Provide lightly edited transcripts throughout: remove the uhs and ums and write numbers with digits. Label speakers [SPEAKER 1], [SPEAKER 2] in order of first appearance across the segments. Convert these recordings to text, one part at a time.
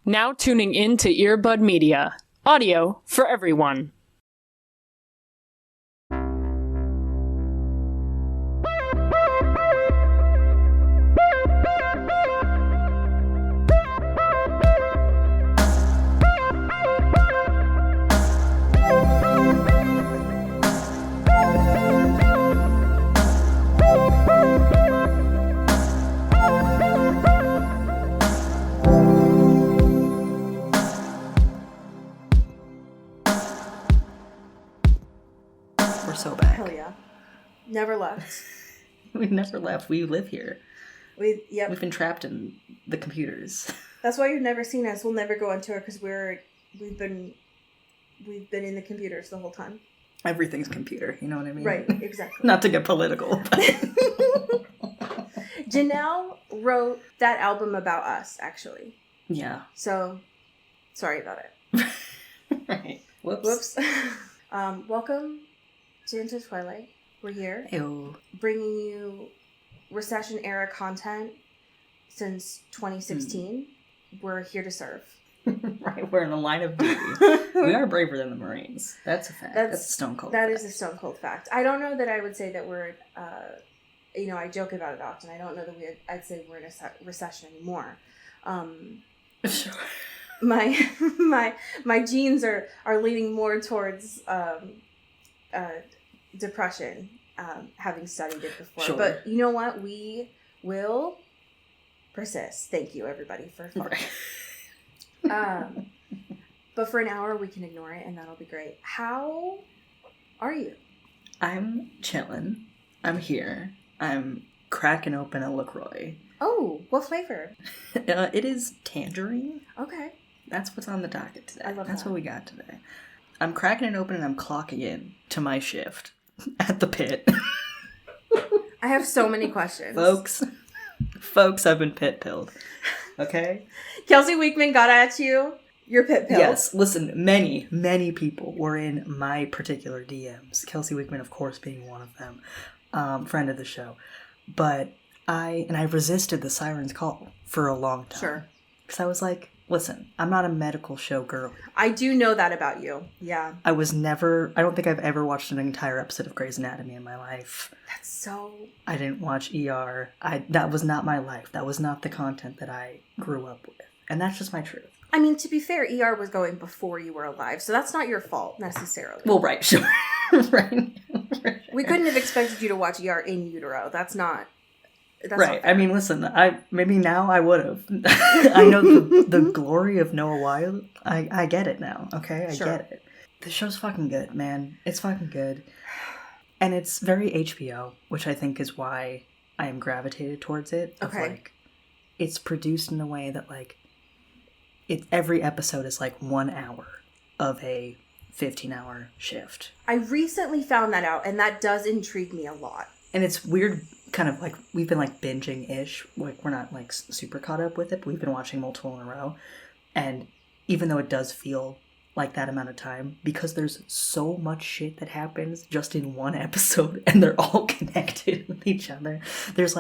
[SPEAKER 1] Now tuning in to Earbud Media. Audio for everyone.
[SPEAKER 2] We're so back.
[SPEAKER 3] Hell yeah. Never left.
[SPEAKER 2] We've never left. We live here.
[SPEAKER 3] We've
[SPEAKER 2] been trapped in the computers.
[SPEAKER 3] That's why you've never seen us. We'll never go on tour because we've been in the computers the whole time.
[SPEAKER 2] Everything's computer, you know what I mean?
[SPEAKER 3] Right, exactly.
[SPEAKER 2] Not to get political.
[SPEAKER 3] Janelle wrote that album about us, actually.
[SPEAKER 2] Yeah.
[SPEAKER 3] So, sorry about it.
[SPEAKER 2] Right. Whoops.
[SPEAKER 3] Welcome to Into Twilight. We're here.
[SPEAKER 2] Ew.
[SPEAKER 3] Bringing you recession-era content since 2016. We're here to serve.
[SPEAKER 2] Right, we're in the line of duty. We are braver than the Marines. That's a fact. That's a stone cold fact.
[SPEAKER 3] That is a stone cold fact. I don't know that I would say that we're, I joke about it often. I don't know that I'd say we're in a recession anymore.
[SPEAKER 2] Sure.
[SPEAKER 3] My genes are leaning more towards depression, having studied it before.
[SPEAKER 2] Sure.
[SPEAKER 3] But you know what? We will persist. Thank you, everybody, for but for an hour we can ignore it, and that'll be great. How are you?
[SPEAKER 2] I'm chilling. I'm here. I'm cracking open a LaCroix.
[SPEAKER 3] Oh, what flavor?
[SPEAKER 2] It is tangerine.
[SPEAKER 3] Okay.
[SPEAKER 2] That's what's on the docket today.
[SPEAKER 3] I love
[SPEAKER 2] That's
[SPEAKER 3] that.
[SPEAKER 2] what we got today. I'm cracking it open and I'm clocking in to my shift at the Pitt.
[SPEAKER 3] I have so many questions.
[SPEAKER 2] Folks, I've been pit pilled. Okay?
[SPEAKER 3] Kelsey Weekman got at you. You're pit pilled.
[SPEAKER 2] Yes. Listen, many people were in my particular DMs. Kelsey Weekman, of course, being one of them. Friend of the show. But I resisted the siren's call for a long time.
[SPEAKER 3] Sure.
[SPEAKER 2] Because I was like, listen, I'm not a medical show girl.
[SPEAKER 3] I do know that about you. Yeah.
[SPEAKER 2] I don't think I've ever watched an entire episode of Grey's Anatomy in my life.
[SPEAKER 3] That's so...
[SPEAKER 2] I didn't watch ER. That was not my life. That was not the content that I grew up with. And that's just my truth.
[SPEAKER 3] I mean, to be fair, ER was going before you were alive, so that's not your fault, necessarily.
[SPEAKER 2] Well, right, sure. Right.
[SPEAKER 3] We couldn't have expected you to watch ER in utero. That's right.
[SPEAKER 2] Not I mean, listen, maybe now I would have. I know the glory of Noah Wyle. I get it now, okay? I get it. The show's fucking good, man. It's fucking good. And it's very HBO, which I think is why I am gravitated towards it.
[SPEAKER 3] Okay.
[SPEAKER 2] It's produced in a way that, every episode is 1 hour of a 15-hour shift.
[SPEAKER 3] I recently found that out, and that does intrigue me a lot.
[SPEAKER 2] And it's weird, kind of we've been binging-ish. We're not super caught up with it, but we've been watching multiple in a row. And even though it does feel like that amount of time, because there's so much shit that happens just in one episode, and they're all connected with each other. There's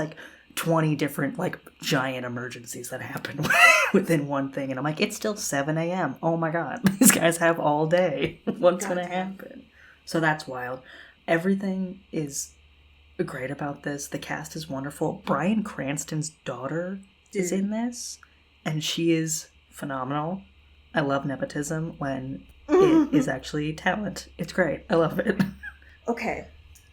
[SPEAKER 2] 20 different giant emergencies that happen within one thing, and I'm like, it's still 7 a.m. Oh my god, these guys have all day. What's gonna happen? So that's wild. Everything is great about this. The cast is wonderful. Bryan Cranston's daughter is in this, and she is phenomenal. I love nepotism when it is actually talent. It's great. I love it.
[SPEAKER 3] Okay.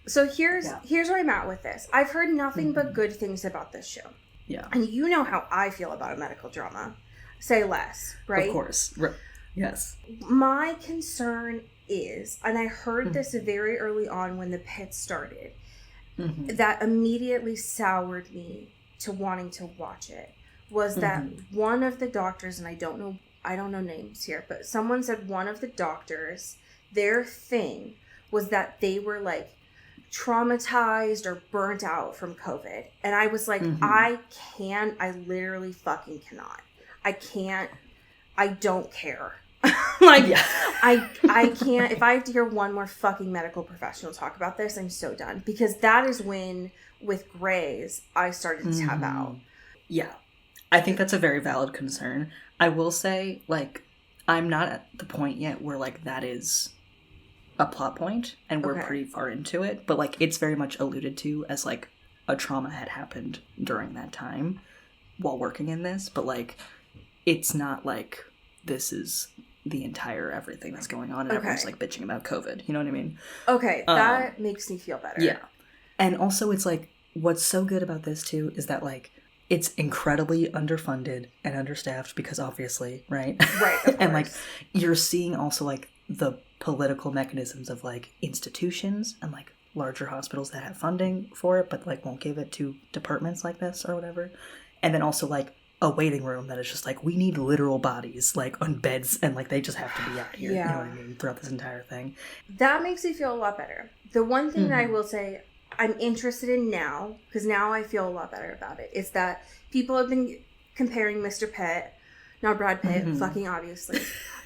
[SPEAKER 3] So here's where I'm at with this. I've heard nothing but good things about this show.
[SPEAKER 2] Yeah.
[SPEAKER 3] And you know how I feel about a medical drama. Say less, right?
[SPEAKER 2] Of course. Yes.
[SPEAKER 3] My concern is, and I heard this very early on when the Pitt started, that immediately soured me to wanting to watch it, was that one of the doctors, and I don't know names here, but someone said one of the doctors, their thing was that they were traumatized or burnt out from COVID. And I was like, I literally fucking cannot. I don't care. I can't, if I have to hear one more fucking medical professional talk about this, I'm so done. Because that is when, with Grey's, I started to tap out.
[SPEAKER 2] Yeah. I think that's a very valid concern. I will say, like, I'm not at the point yet where, like, that is a plot point, and we're pretty far into it, but, like, it's very much alluded to as, like, a trauma had happened during that time while working in this, but, like, it's not like this is the entire everything that's going on, and everyone's, like, bitching about COVID. You know what I mean?
[SPEAKER 3] Okay, that makes me feel better.
[SPEAKER 2] Yeah. And also, it's, like, what's so good about this, too, is that, like, it's incredibly underfunded and understaffed because obviously, right?
[SPEAKER 3] Right, of course.
[SPEAKER 2] And, like, you're seeing also, like, the political mechanisms of, like, institutions and, like, larger hospitals that have funding for it, but, like, won't give it to departments like this or whatever. And then also, like, a waiting room that is just, like, we need literal bodies, like, on beds, and, like, they just have to be out here, you know what I mean, throughout this entire thing.
[SPEAKER 3] That makes me feel a lot better. The one thing that I will say I'm interested in now, because now I feel a lot better about it, is that people have been comparing Mr. Pitt, not Brad Pitt, fucking obviously,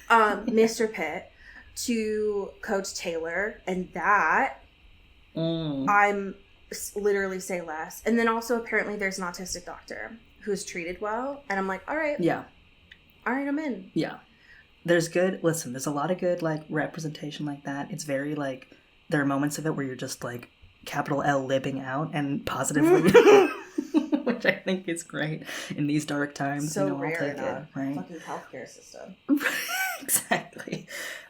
[SPEAKER 3] Mr. Pitt to Coach Taylor, and that I'm literally say less. And then also apparently there's an autistic doctor who's treated well, and I'm like, all right, I'm in.
[SPEAKER 2] Yeah, there's a lot of good, like, representation like that. It's very, like, there are moments of it where you're just, like, capital L libbing out and positively, which I think is great in these dark times.
[SPEAKER 3] So
[SPEAKER 2] you know,
[SPEAKER 3] rare
[SPEAKER 2] I'll take
[SPEAKER 3] in our
[SPEAKER 2] it, right?
[SPEAKER 3] fucking healthcare system.
[SPEAKER 2] Exactly.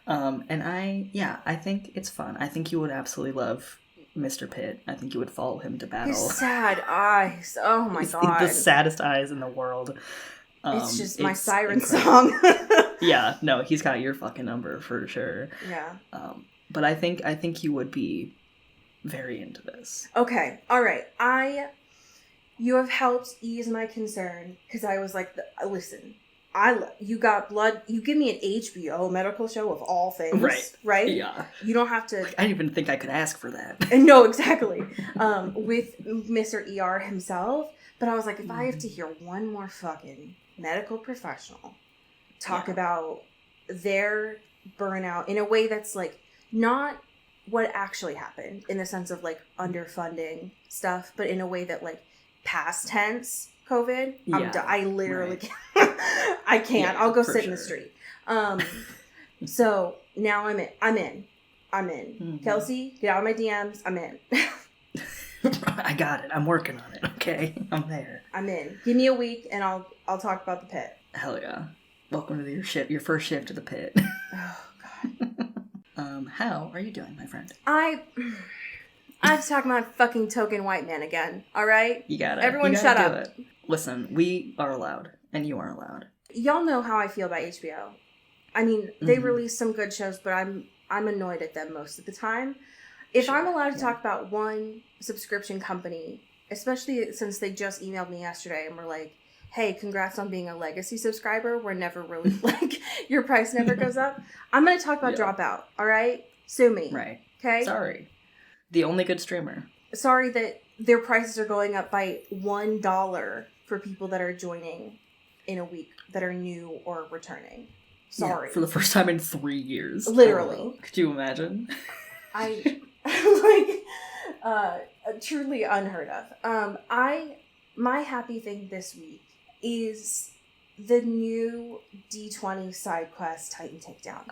[SPEAKER 2] And I think it's fun. I think you would absolutely love Mr. Pitt. I think you would follow him to battle.
[SPEAKER 3] His sad eyes. Oh my god.
[SPEAKER 2] The saddest eyes in the world.
[SPEAKER 3] It's just my siren song.
[SPEAKER 2] Yeah, no, he's got your fucking number for sure.
[SPEAKER 3] Yeah.
[SPEAKER 2] But I think you would be very into this.
[SPEAKER 3] Okay, all right. You have helped ease my concern because I was like, listen, you got blood. You give me an HBO medical show of all things, right?
[SPEAKER 2] Yeah.
[SPEAKER 3] You don't have to.
[SPEAKER 2] I didn't even think I could ask for that.
[SPEAKER 3] No, exactly. With Mr. ER himself, but I was like, if I have to hear one more fucking medical professional talk about their burnout in a way that's like not what actually happened in the sense of like underfunding stuff, but in a way that like past tense COVID, I literally can't. I can't. I'll go sit in the street. So now I'm in. Mm-hmm. Kelsey, get out of my DMs. I'm in.
[SPEAKER 2] I got it. I'm working on it. Okay, I'm there.
[SPEAKER 3] I'm in. Give me a week and I'll talk about the pit.
[SPEAKER 2] Hell yeah! Welcome to your first shift to the pit.
[SPEAKER 3] Oh god.
[SPEAKER 2] How are you doing, my friend?
[SPEAKER 3] I have to talk about fucking token white man again. All right.
[SPEAKER 2] You got it.
[SPEAKER 3] Everyone, shut up.
[SPEAKER 2] It. Listen, we are allowed, and you aren't allowed.
[SPEAKER 3] Y'all know how I feel about HBO. I mean, they release some good shows, but I'm annoyed at them most of the time. If I'm allowed to talk about one subscription company, especially since they just emailed me yesterday and were like, hey, congrats on being a legacy subscriber. We're never really, like, your price never goes up. I'm going to talk about Dropout, all right? Sue me.
[SPEAKER 2] Right.
[SPEAKER 3] Okay?
[SPEAKER 2] Sorry. The only good streamer.
[SPEAKER 3] Sorry that their prices are going up by $1 for people that are joining in a week that are new or returning. Sorry.
[SPEAKER 2] Yeah, for the first time in 3 years.
[SPEAKER 3] Literally.
[SPEAKER 2] Could you imagine?
[SPEAKER 3] Truly unheard of. My happy thing this week is the new D20 side quest Titan Takedown.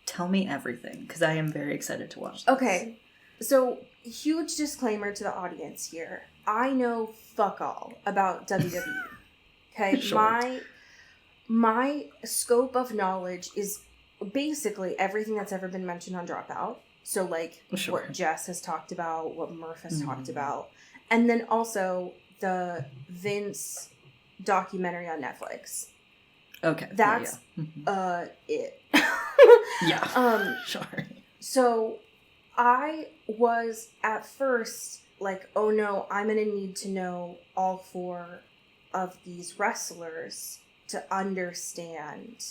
[SPEAKER 2] Tell me everything, because I am very excited to watch this.
[SPEAKER 3] Okay, so huge disclaimer to the audience here. I know fuck all about WWE. Okay, my scope of knowledge is basically everything that's ever been mentioned on Dropout. So, like, what Jess has talked about, what Murph has talked about, and then also the Vince documentary on Netflix.
[SPEAKER 2] Okay.
[SPEAKER 3] That's it.
[SPEAKER 2] Yeah. Sorry.
[SPEAKER 3] So I was at first like, oh no, I'm going to need to know all 4 of these wrestlers to understand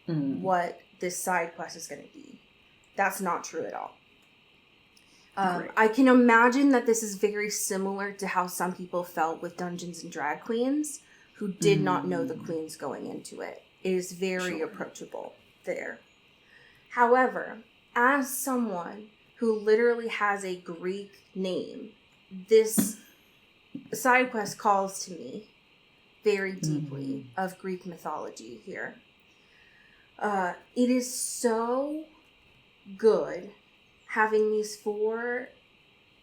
[SPEAKER 3] what this side quest is going to be. That's not true at all. I can imagine that this is very similar to how some people felt with Dungeons and Drag Queens who did not know the queens going into it. It is very approachable there. However, as someone who literally has a Greek name, this side quest calls to me very deeply of Greek mythology here. It is so good having these four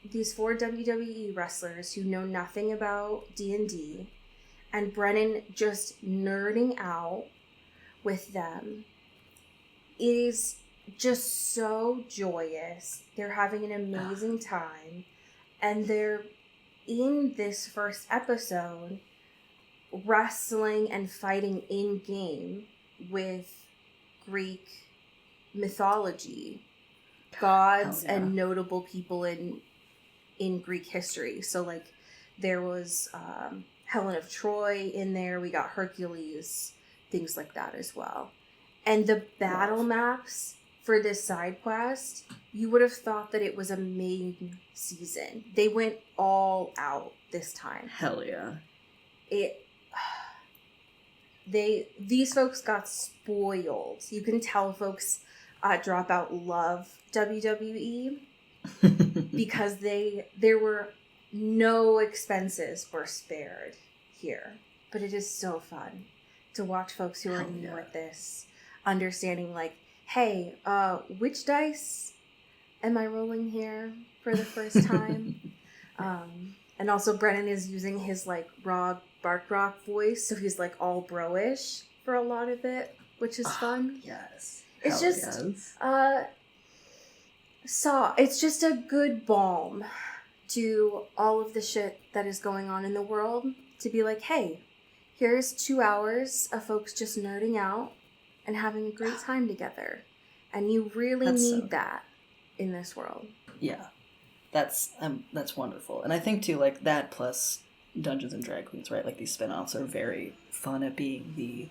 [SPEAKER 3] WWE wrestlers who know nothing about D&D, and Brennan just nerding out with them. It is just so joyous. They're having an amazing time, and they're in this first episode wrestling and fighting in game with Greek mythology, gods and notable people in Greek history. So like there was Helen of Troy in there, we got Hercules, things like that as well. And the battle maps for this side quest, you would have thought that it was a main season. They went all out this time.
[SPEAKER 2] Hell yeah.
[SPEAKER 3] These folks got spoiled. You can tell folks Dropout love WWE because there were no expenses were spared here. But it is so fun to watch folks who are new at this, understanding like, hey, which dice am I rolling here for the first time? And also Brennan is using his like raw bark rock voice, so he's like all bro-ish for a lot of it, which is fun.
[SPEAKER 2] Yes.
[SPEAKER 3] It's just it's just a good balm to all of the shit that is going on in the world, to be like, hey, here's 2 hours of folks just nerding out and having a great time together. And you really need that in this world. Yeah.
[SPEAKER 2] That's wonderful. And I think too, like that plus Dungeons and Drag Queens, right? Like these spin-offs are very fun at being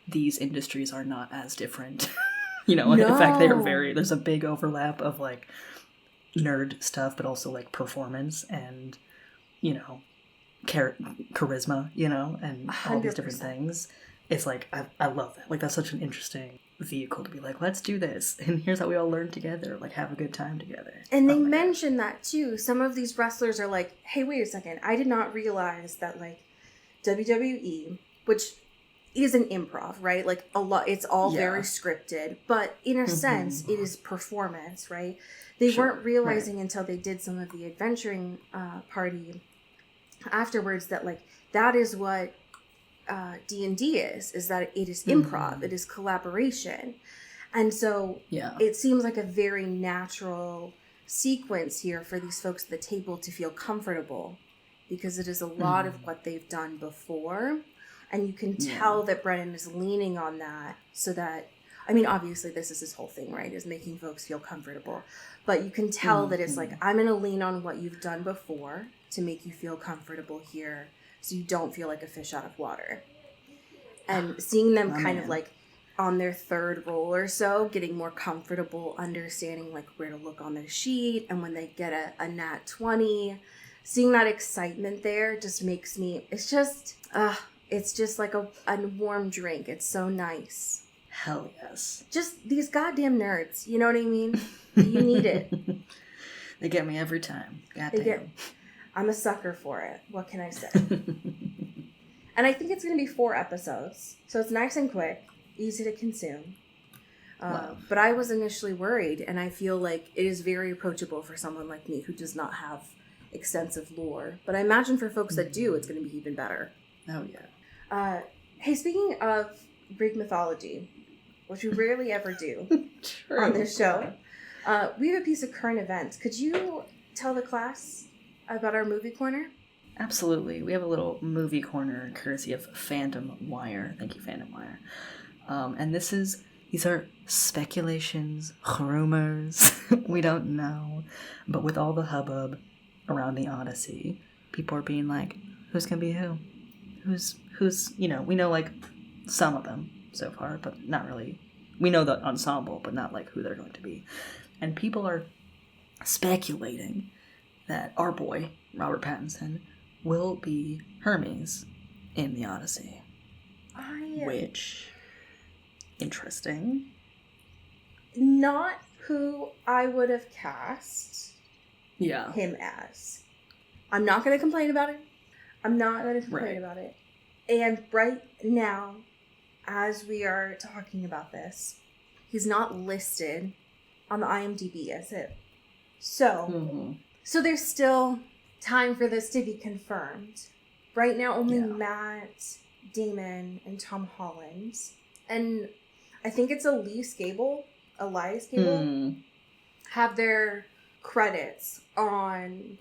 [SPEAKER 2] these industries are not as different. In fact there's a big overlap of like nerd stuff, but also like performance and, charisma, and all these different things. It's like, I love that. Like that's such an interesting vehicle to be like, let's do this. And here's how we all learn together, like have a good time together.
[SPEAKER 3] And they mention that too. Some of these wrestlers are like, hey, wait a second. I did not realize that like WWE, which is an improv, right? Like a lot, it's all very scripted, but in a sense it is performance, right? They weren't realizing until they did some of the adventuring party afterwards that like, that is what D&D is that it is improv, it is collaboration. And so it seems like a very natural sequence here for these folks at the table to feel comfortable, because it is a lot of what they've done before. And you can tell that Brennan is leaning on that, so that, I mean, obviously this is his whole thing, right, is making folks feel comfortable. But you can tell that it's like, I'm going to lean on what you've done before to make you feel comfortable here, so you don't feel like a fish out of water. And seeing them of like on their third roll or so, getting more comfortable, understanding like where to look on their sheet, and when they get a nat 20, seeing that excitement there just makes me, it's just like a warm drink. It's so nice.
[SPEAKER 2] Hell yes.
[SPEAKER 3] Just these goddamn nerds, you know what I mean? You need it.
[SPEAKER 2] They get me every time. Goddamn.
[SPEAKER 3] I'm a sucker for it. What can I say? And I think it's going to be 4 episodes. So it's nice and quick, easy to consume. But I was initially worried, and I feel like it is very approachable for someone like me who does not have extensive lore. But I imagine for folks that do, it's going to be even better.
[SPEAKER 2] Oh, yeah.
[SPEAKER 3] Hey, speaking of Greek mythology, which we rarely ever do on this show, we have a piece of current events. Could you tell the class about our movie corner?
[SPEAKER 2] Absolutely. We have a little movie corner courtesy of Fandom Wire. Thank you, Fandom Wire. And these are speculations, rumors. We don't know. But with all the hubbub around the Odyssey, people are being like, who's going to be who? Who's we know like some of them so far, but not really. We know the ensemble, but not like who they're going to be. And people are speculating that our boy, Robert Pattinson, will be Hermes in the Odyssey. Which, interesting.
[SPEAKER 3] Not who I would have cast him as. I'm not going to complain about it. I'm not going to complain about it. And right now, as we are talking about this, he's not listed on the IMDb as it. So, so there's still time for this to be confirmed. Right now, only Matt Damon and Tom Holland, and I think it's Elias Gable, have their credits on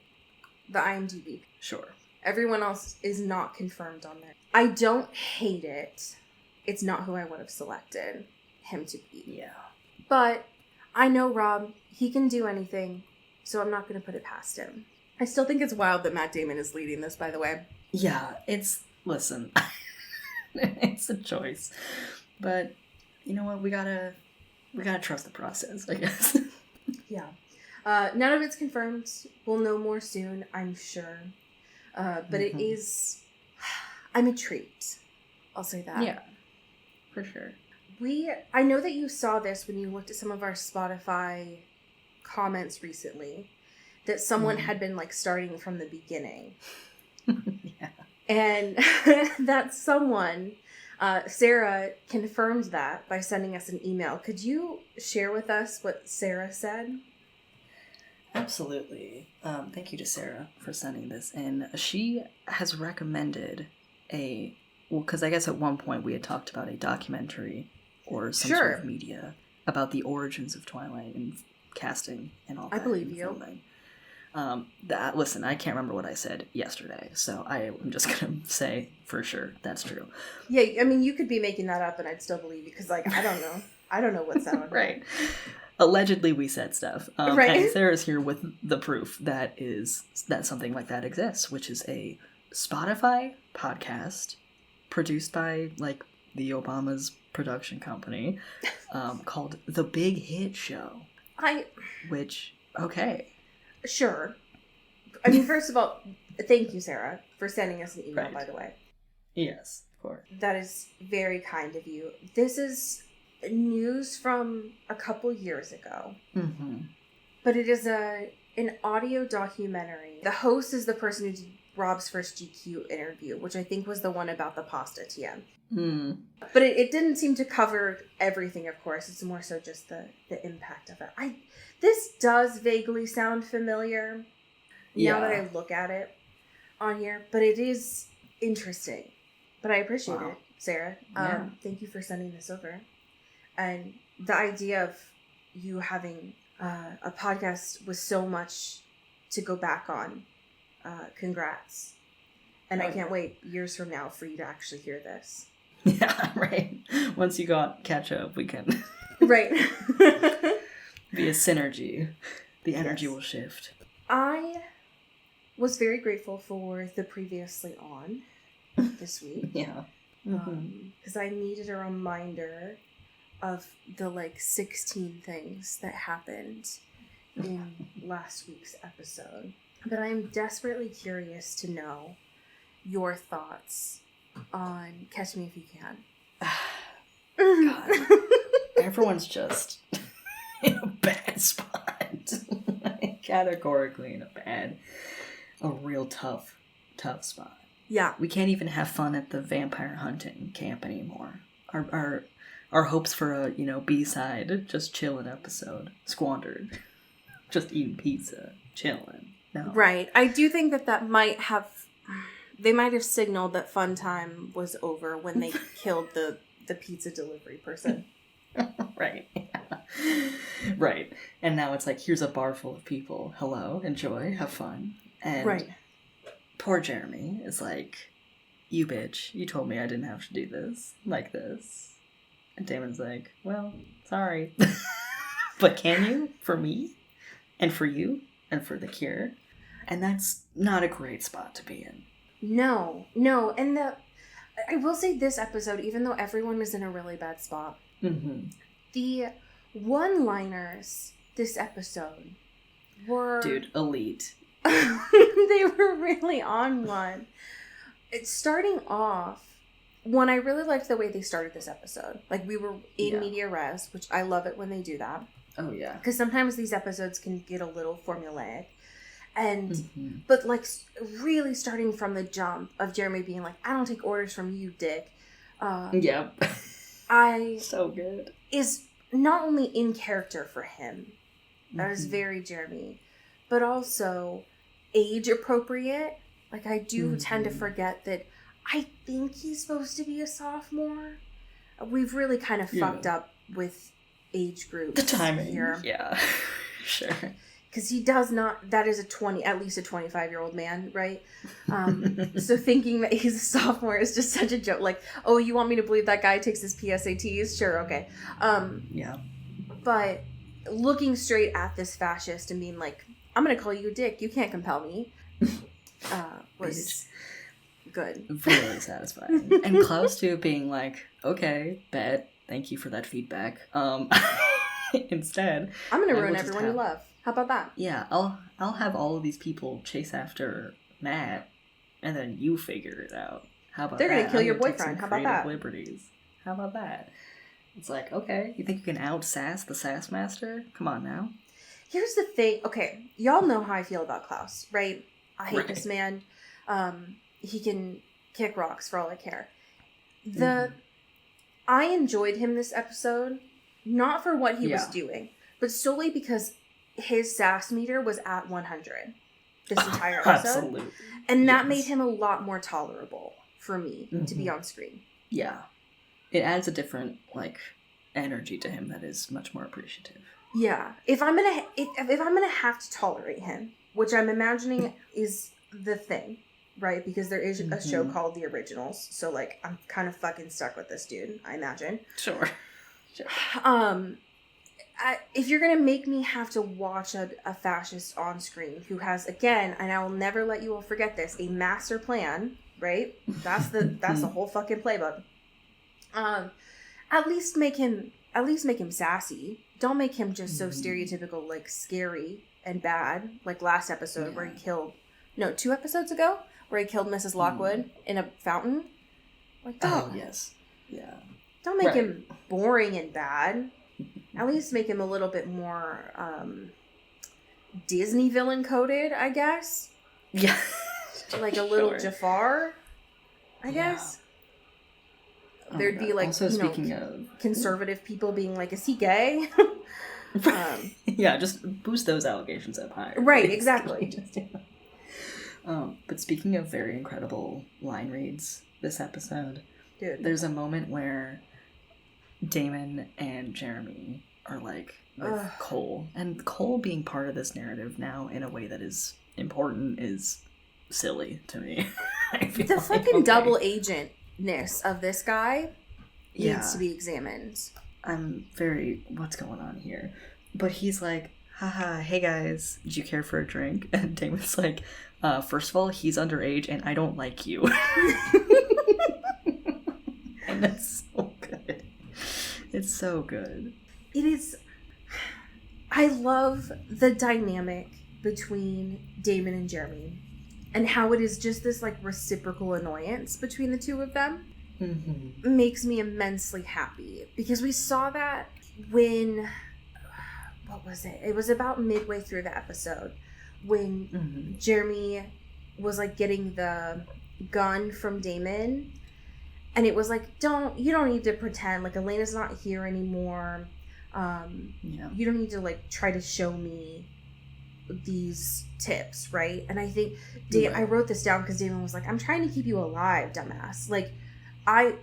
[SPEAKER 3] the IMDb.
[SPEAKER 2] Sure.
[SPEAKER 3] Everyone else is not confirmed on there. I don't hate it. It's not who I would have selected him to be.
[SPEAKER 2] Yeah.
[SPEAKER 3] But I know Rob, he can do anything, so I'm not going to put it past him. I still think it's wild that Matt Damon is leading this, by the way.
[SPEAKER 2] Yeah, listen, it's a choice. But you know what? We gotta trust the process, I guess.
[SPEAKER 3] Yeah. None of it's confirmed. We'll know more soon, I'm sure. But it is... I'm intrigued. I'll say that.
[SPEAKER 2] Yeah, for sure.
[SPEAKER 3] I know that you saw this when you looked at some of our Spotify comments recently, that someone had been, like, starting from the beginning.
[SPEAKER 2] Yeah.
[SPEAKER 3] And that someone, Sarah, confirmed that by sending us an email. Could you share with us what Sarah said?
[SPEAKER 2] Absolutely. Thank you to Sarah for sending this in. She has recommended because I guess at one point we had talked about a documentary or some sort of media about the origins of Twilight and casting and all that.
[SPEAKER 3] I believe you.
[SPEAKER 2] Filming. Listen, I can't remember what I said yesterday, so I'm just going to say for sure that's true.
[SPEAKER 3] Yeah, I mean, you could be making that up and I'd still believe you because, like, I don't know. I don't know what's that.
[SPEAKER 2] Right. Allegedly we said stuff.
[SPEAKER 3] Right.
[SPEAKER 2] And Sarah's here with the proof that something like that exists, which is a Spotify podcast produced by, like, the Obama's production company called The Big Hit Show.
[SPEAKER 3] Sure. I mean, first of all, thank you, Sarah, for sending us an email, by the way.
[SPEAKER 2] Yes, of course.
[SPEAKER 3] That is very kind of you. This is news from a couple years ago. Mm-hmm. But it is an audio documentary. The host is the person who did Rob's first GQ interview, which I think was the one about the pasta TM. Mm. But it didn't seem to cover everything, of course. It's more so just the impact of it. This does vaguely sound familiar now that I look at it on here, but it is interesting. But I appreciate it, Sarah. Thank you for sending this over. And the idea of you having a podcast with so much to go back on, congrats. And I can't wait years from now for you to actually hear this.
[SPEAKER 2] Yeah, right. Once you catch up, we can...
[SPEAKER 3] Right.
[SPEAKER 2] Be a synergy. The energy will shift.
[SPEAKER 3] I was very grateful for the previously on this week.
[SPEAKER 2] Yeah.
[SPEAKER 3] Because I needed a reminder of the 16 things that happened in last week's episode. But I am desperately curious to know your thoughts on Catch Me If You Can.
[SPEAKER 2] God. Everyone's just in a bad spot. Categorically in a real tough spot.
[SPEAKER 3] Yeah.
[SPEAKER 2] We can't even have fun at the vampire hunting camp anymore. Our hopes for a, B-side, just chilling episode, squandered. Just eating pizza, chilling. No.
[SPEAKER 3] Right. I do think that might have... They might have signaled that fun time was over when they killed the pizza delivery person.
[SPEAKER 2] Right. Yeah. Right. And now it's like, here's a bar full of people. Hello, enjoy, have fun. And poor Jeremy is like, you bitch, you told me I didn't have to do this like this. And Damon's like, well, sorry. But can you? For me? And for you? And for the cure? And that's not a great spot to be in.
[SPEAKER 3] No. And I will say this episode, even though everyone was in a really bad spot, the one-liners this episode were...
[SPEAKER 2] Dude, elite.
[SPEAKER 3] They were really on one. It's starting off... One, I really liked the way they started this episode. Like, we were in media res, which I love it when they do that.
[SPEAKER 2] Oh, yeah.
[SPEAKER 3] Because sometimes these episodes can get a little formulaic. And, but like really starting from the jump of Jeremy being like, I don't take orders from you, dick.
[SPEAKER 2] Yep. So good.
[SPEAKER 3] Is not only in character for him, that is very Jeremy, but also age appropriate. Like, I do tend to forget that I think he's supposed to be a sophomore. We've really kind of fucked up with age groups.
[SPEAKER 2] The timing
[SPEAKER 3] here.
[SPEAKER 2] Yeah. Sure.
[SPEAKER 3] Because he does not, that is at least a 25-year-old man, right? So thinking that he's a sophomore is just such a joke. Like, oh, you want me to believe that guy takes his PSATs? Sure, okay.
[SPEAKER 2] Yeah.
[SPEAKER 3] But looking straight at this fascist and being like, I'm going to call you a dick, you can't compel me, was good.
[SPEAKER 2] Really satisfying. And Klaus too being like, okay, bet, thank you for that feedback. Instead,
[SPEAKER 3] I'm going to ruin everyone you love. How about that?
[SPEAKER 2] Yeah, I'll have all of these people chase after Matt, and then you figure it out. How about that?
[SPEAKER 3] They're gonna kill your boyfriend. How about that?
[SPEAKER 2] Liberties. How about that? It's like, okay, you think you can out-sass the sass master? Come on now.
[SPEAKER 3] Here's the thing. Okay, y'all know how I feel about Klaus, right? I hate this man. He can kick rocks for all I care. I enjoyed him this episode, not for what he was doing, but solely because his sass meter was at 100 this entire episode.
[SPEAKER 2] Absolutely.
[SPEAKER 3] And that made him a lot more tolerable for me to be on screen.
[SPEAKER 2] Yeah. It adds a different, like, energy to him that is much more appreciative.
[SPEAKER 3] Yeah. If I'm gonna have to tolerate him, which I'm imagining is the thing, right? Because there is a show called The Originals, so, like, I'm kind of fucking stuck with this dude, I imagine.
[SPEAKER 2] Sure.
[SPEAKER 3] If you're going to make me have to watch a fascist on screen who has, again, and I will never let you all forget this, a master plan, right? That's the whole fucking playbook. At least make him sassy. Don't make him just so stereotypical, like, scary and bad, like last episode where he killed, 2 episodes ago, where he killed Mrs. Lockwood in a fountain. Like, don't.
[SPEAKER 2] Oh, yes. Yeah.
[SPEAKER 3] Don't make him boring and bad. At least make him a little bit more Disney villain coded, I guess.
[SPEAKER 2] Yeah.
[SPEAKER 3] Like a little Jafar, I guess.
[SPEAKER 2] Oh,
[SPEAKER 3] there'd be, like,
[SPEAKER 2] also, speaking of
[SPEAKER 3] conservative people being like, is he gay?
[SPEAKER 2] Yeah, just boost those allegations up higher.
[SPEAKER 3] Right, exactly.
[SPEAKER 2] But speaking of very incredible line reads this episode,
[SPEAKER 3] dude,
[SPEAKER 2] there's a moment where Damon and Jeremy are, like, with Cole. And Cole being part of this narrative now in a way that is important is silly to me.
[SPEAKER 3] The fucking double agentness of this guy needs to be examined.
[SPEAKER 2] I'm very, what's going on here? But he's like, haha, hey guys, did you care for a drink? And Damon's like, first of all, he's underage and I don't like you. And that's so good. It's so good.
[SPEAKER 3] It is. I love the dynamic between Damon and Jeremy and how it is just this, like, reciprocal annoyance between the two of them. Makes me immensely happy because we saw that when, what was it? It was about midway through the episode when Jeremy was, like, getting the gun from Damon. And it was like, you don't need to pretend, like, Elena's not here anymore. You don't need to, like, try to show me these tips, right? And I think, I wrote this down because Damon was like, I'm trying to keep you alive, dumbass. Like, I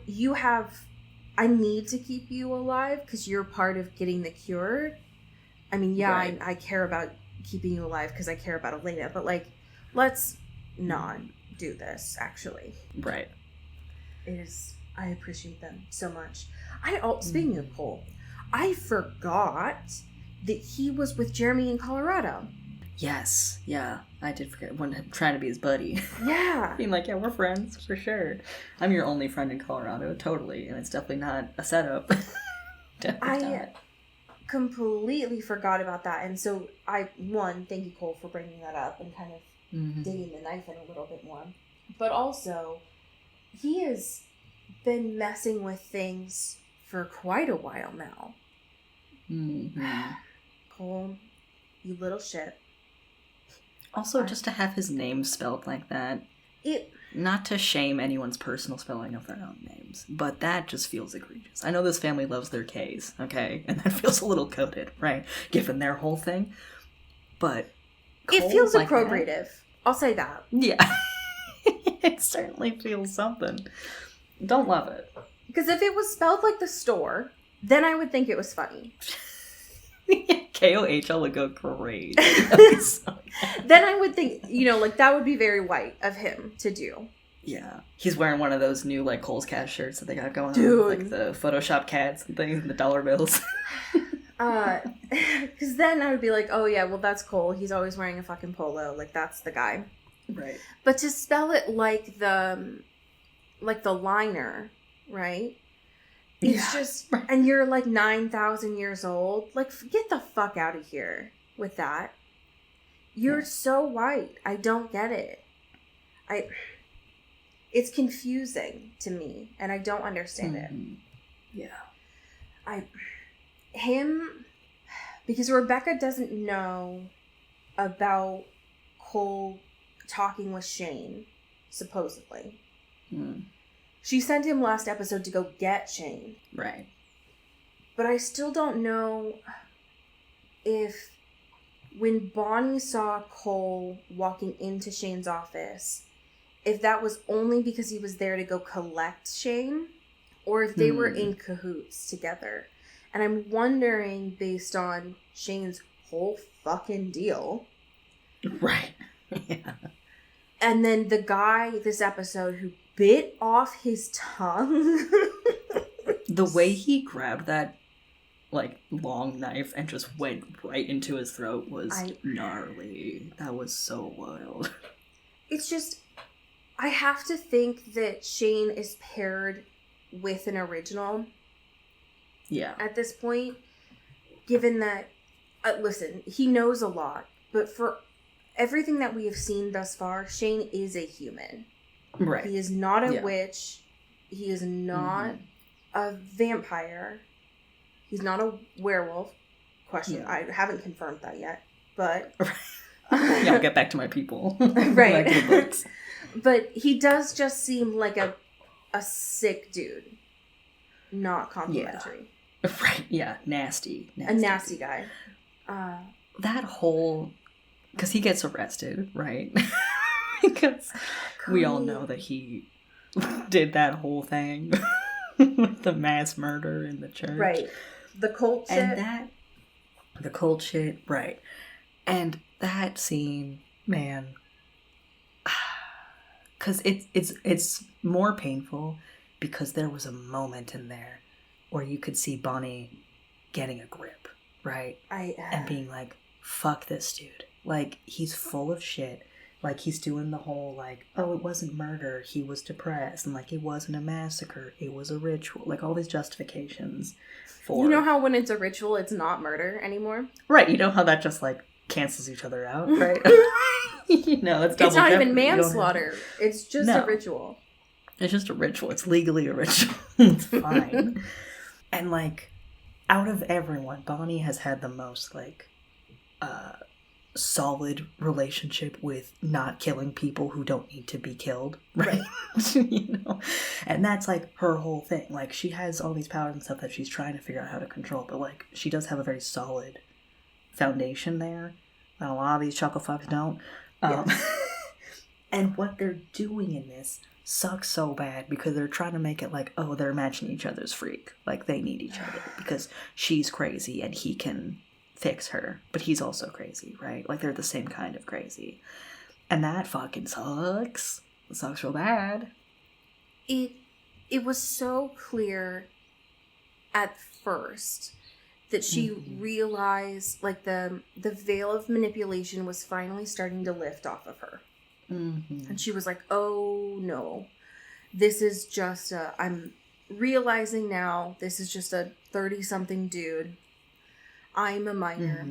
[SPEAKER 3] need to keep you alive because you're part of getting the cure. I mean, I care about keeping you alive because I care about Elena, but, like, let's not do this, actually.
[SPEAKER 2] Right.
[SPEAKER 3] I appreciate them so much. Speaking of Cole, I forgot that he was with Jeremy in Colorado.
[SPEAKER 2] Yes, yeah, I did forget when trying to be his buddy.
[SPEAKER 3] Yeah.
[SPEAKER 2] Being like, yeah, we're friends, for sure. I'm your only friend in Colorado, totally, and it's definitely not a setup.
[SPEAKER 3] I completely forgot about that, and so thank you, Cole, for bringing that up and kind of digging the knife in a little bit more. But also, he has been messing with things for quite a while now. Cole, you little shit.
[SPEAKER 2] Also, just to have his name spelled like that. Not to shame anyone's personal spelling of their own names, but that just feels egregious. I know this family loves their K's, okay? And that feels a little coded, right? Given their whole thing. But
[SPEAKER 3] it feels
[SPEAKER 2] like
[SPEAKER 3] appropriative.
[SPEAKER 2] That,
[SPEAKER 3] I'll say that.
[SPEAKER 2] Yeah. It certainly feels something. Don't love it.
[SPEAKER 3] Because if it was spelled like the store, then I would think it was funny.
[SPEAKER 2] KOHL would go crazy.
[SPEAKER 3] Then I would think, like that would be very white of him to do.
[SPEAKER 2] Yeah. He's wearing one of those new, like, Kohl's Cat shirts that they got going
[SPEAKER 3] Dude.
[SPEAKER 2] on. Like the Photoshop cats and things and the dollar bills.
[SPEAKER 3] Because then I would be like, oh yeah, well that's Cole. He's always wearing a fucking polo. Like, that's the guy.
[SPEAKER 2] Right.
[SPEAKER 3] But to spell it like the liner, right? It's just, and you're like 9,000 years old. Like, get the fuck out of here with that. You're so white. I don't get it. It's confusing to me, and I don't understand it.
[SPEAKER 2] Yeah.
[SPEAKER 3] Because Rebecca doesn't know about Cole talking with Shane, supposedly. She sent him last episode to go get Shane.
[SPEAKER 2] Right.
[SPEAKER 3] But I still don't know if when Bonnie saw Cole walking into Shane's office, if that was only because he was there to go collect Shane, or if they were in cahoots together. And I'm wondering, based on Shane's whole fucking deal.
[SPEAKER 2] Right. Yeah.
[SPEAKER 3] And then the guy this episode who bit off his tongue.
[SPEAKER 2] The way he grabbed that, like, long knife and just went right into his throat was gnarly. That was so wild.
[SPEAKER 3] It's just, I have to think that Shane is paired with an original.
[SPEAKER 2] Yeah.
[SPEAKER 3] At this point, given that, listen, he knows a lot, but for everything that we have seen thus far, Shane is a human.
[SPEAKER 2] Right.
[SPEAKER 3] He is not a witch. He is not a vampire. He's not a werewolf. Question. I haven't confirmed that yet, but...
[SPEAKER 2] Yeah, I'll get back to my people.
[SPEAKER 3] Right.
[SPEAKER 2] Back to the books.
[SPEAKER 3] But he does just seem like a sick dude. Not complimentary.
[SPEAKER 2] Yeah. Right, yeah. Nasty.
[SPEAKER 3] A nasty guy.
[SPEAKER 2] That whole... Because he gets arrested, right? Because we all know that he did that whole thing with the mass murder in the church.
[SPEAKER 3] Right. The cult shit.
[SPEAKER 2] And the cult shit, right. And that scene, man, because it's more painful because there was a moment in there where you could see Bonnie getting a grip, right? And being like, fuck this dude. Like, he's full of shit. Like, he's doing the whole, like, oh, it wasn't murder. He was depressed. And, like, it wasn't a massacre. It was a ritual. Like, all these justifications for...
[SPEAKER 3] You know how when it's a ritual, it's not murder anymore?
[SPEAKER 2] Right. You know how that just, like, cancels each other out, right? You know, it's double
[SPEAKER 3] It's not even
[SPEAKER 2] jeopardy.
[SPEAKER 3] manslaughter. It's just a ritual.
[SPEAKER 2] It's just a ritual. It's legally a ritual. It's fine. And, like, out of everyone, Bonnie has had the most, like, solid relationship with not killing people who don't need to be killed, right? You know, and that's like her whole thing. Like, she has all these powers and stuff that she's trying to figure out how to control, but like, she does have a very solid foundation there, and a lot of these chuckle fucks don't. And what they're doing in this sucks so bad because they're trying to make it like, oh, they're matching each other's freak, like they need each other because she's crazy and he can fix her, but he's also crazy, right? Like, they're the same kind of crazy. And that fucking sucks. It sucks real bad.
[SPEAKER 3] It was so clear at first that she realized, like, the veil of manipulation was finally starting to lift off of her. And she was like, oh no, this is just I'm realizing now this is just a 30-something dude. I'm a minor.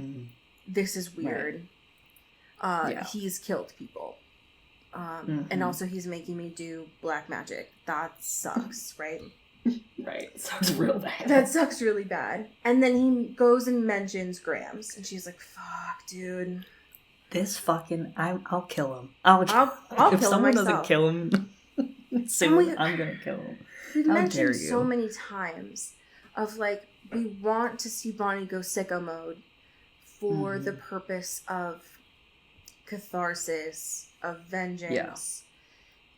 [SPEAKER 3] This is weird. Right. He's killed people. And also he's making me do black magic. That sucks, right?
[SPEAKER 2] Right. It sucks real bad.
[SPEAKER 3] That sucks really bad. And then he goes and mentions Grams. And she's like, fuck, dude.
[SPEAKER 2] This fucking... I'll kill him. I'll
[SPEAKER 3] If
[SPEAKER 2] kill him someone
[SPEAKER 3] myself.
[SPEAKER 2] doesn't kill him soon, I'm gonna kill him.
[SPEAKER 3] We've
[SPEAKER 2] How dare
[SPEAKER 3] mentioned
[SPEAKER 2] you.
[SPEAKER 3] so many times of, like, we want to see Bonnie go sicko mode for the purpose of catharsis, of vengeance.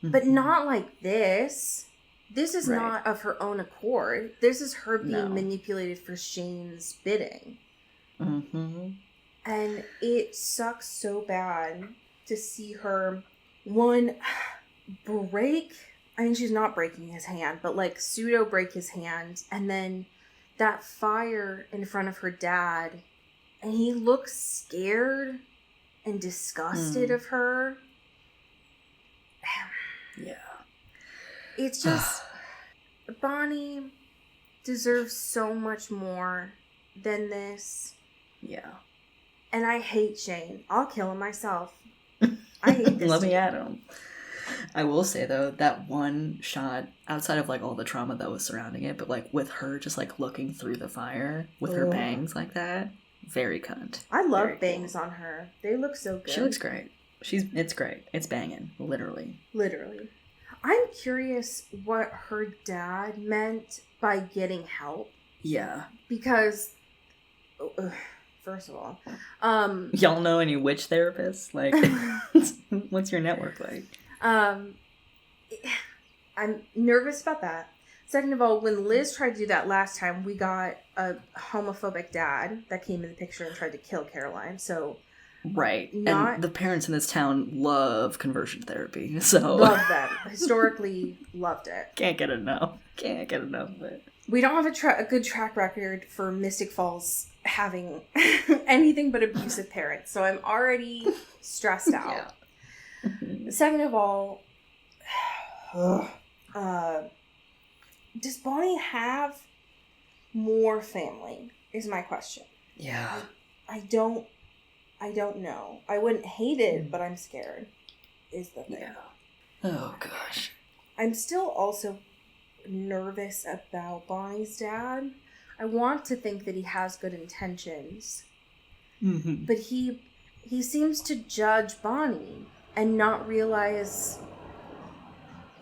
[SPEAKER 3] Yeah. But not like this. This is not of her own accord. This is her being manipulated for Shane's bidding. Mm-hmm. And it sucks so bad to see her, one, break... I mean, she's not breaking his hand, but, like, pseudo break his hand. And then that fire in front of her dad. And he looks scared and disgusted of her.
[SPEAKER 2] Yeah.
[SPEAKER 3] It's just... Bonnie deserves so much more than this.
[SPEAKER 2] Yeah.
[SPEAKER 3] And I hate Shane. I'll kill him myself. I hate this.
[SPEAKER 2] Let me at him. I will say, though, that one shot, outside of, like, all the trauma that was surrounding it, but, like, with her just, like, looking through the fire with her bangs like that, very cunt.
[SPEAKER 3] I love bangs on her. They look so good.
[SPEAKER 2] She looks great. It's great. It's banging, literally.
[SPEAKER 3] Literally. I'm curious what her dad meant by getting help.
[SPEAKER 2] Yeah.
[SPEAKER 3] Because, first of all,
[SPEAKER 2] y'all know any witch therapists? Like, what's your network like?
[SPEAKER 3] I'm nervous about that. Second of all, when Liz tried to do that last time, we got a homophobic dad that came in the picture and tried to kill Caroline. So,
[SPEAKER 2] right. And the parents in this town love conversion therapy. So
[SPEAKER 3] love them. Historically, loved it.
[SPEAKER 2] Can't get enough of it.
[SPEAKER 3] We don't have a good track record for Mystic Falls having anything but abusive parents. So I'm already stressed out. Yeah. Second of all, does Bonnie have more family? Is my question.
[SPEAKER 2] Yeah.
[SPEAKER 3] I don't know. I wouldn't hate it, but I'm scared. Is the thing.
[SPEAKER 2] Yeah. Oh gosh.
[SPEAKER 3] I'm still also nervous about Bonnie's dad. I want to think that he has good intentions, but he seems to judge Bonnie and not realize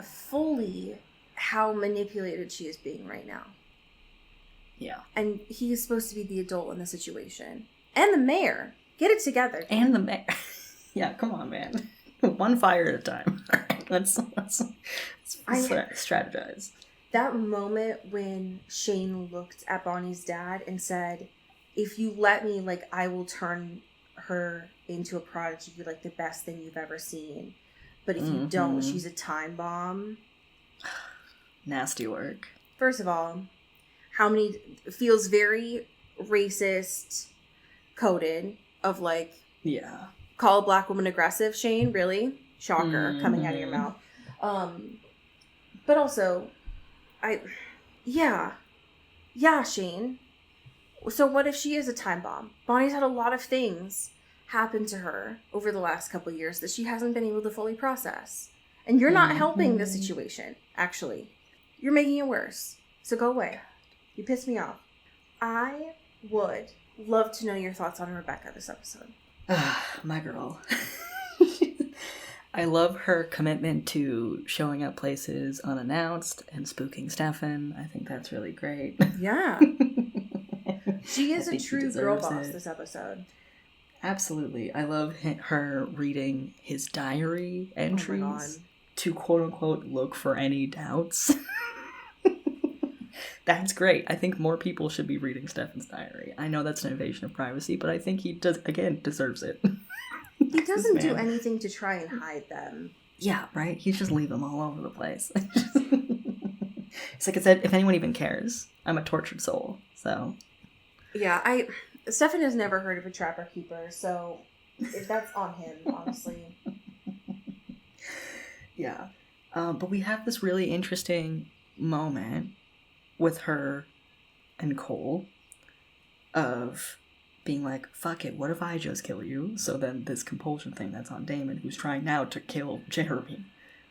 [SPEAKER 3] fully how manipulated she is being right now.
[SPEAKER 2] Yeah. And
[SPEAKER 3] he's supposed to be the adult in the situation. And the mayor. Get it together.
[SPEAKER 2] And the mayor. Yeah, come on, man. One fire at a time. Let's strategize.
[SPEAKER 3] That moment when Shane looked at Bonnie's dad and said, if you let me, like, I will turn her into a prodigy, like the best thing you've ever seen. But if you don't, she's a time bomb.
[SPEAKER 2] Nasty work.
[SPEAKER 3] First of all, feels very racist coded of, like, call a black woman aggressive, Shane, really? Shocker, coming out of your mouth. But also, Shane. So what if she is a time bomb? Bonnie's had a lot of things happen to her over the last couple of years that she hasn't been able to fully process. And you're not helping the situation, actually. You're making it worse. So go away. You piss me off. I would love to know your thoughts on Rebecca this episode.
[SPEAKER 2] My girl. I love her commitment to showing up places unannounced and spooking Stefan. I think that's really great.
[SPEAKER 3] Yeah. She is a true girl boss this episode.
[SPEAKER 2] Absolutely. I love her reading his diary entries to quote-unquote look for any doubts. That's great. I think more people should be reading Stefan's diary. I know that's an invasion of privacy, but I think he deserves it.
[SPEAKER 3] He doesn't do anything to try and hide them.
[SPEAKER 2] Yeah, right? He's just leave them all over the place. It's like I said, if anyone even cares, I'm a tortured soul, so...
[SPEAKER 3] Yeah, Stefan has never heard of a Trapper Keeper, so that's on him, honestly.
[SPEAKER 2] Yeah. But we have this really interesting moment with her and Cole of being like, fuck it, what if I just kill you? So then this compulsion thing that's on Damon, who's trying now to kill Jeremy.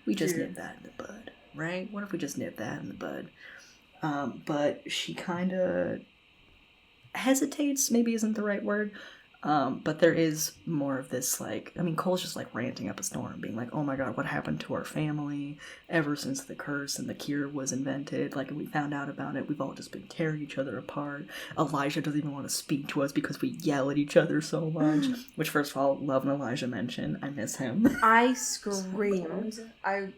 [SPEAKER 2] We just nip that in the bud, right? What if we just nip that in the bud? But she kind of hesitates, maybe isn't the right word, But there is more of this, like, I mean, Cole's just, like, ranting up a storm, being like, oh my god, what happened to our family ever since the curse and the cure was invented? Like, we found out about it, we've all just been tearing each other apart. Elijah doesn't even want to speak to us because we yell at each other so much. Which, first of all, love an Elijah mention. I miss him.
[SPEAKER 3] I screamed. I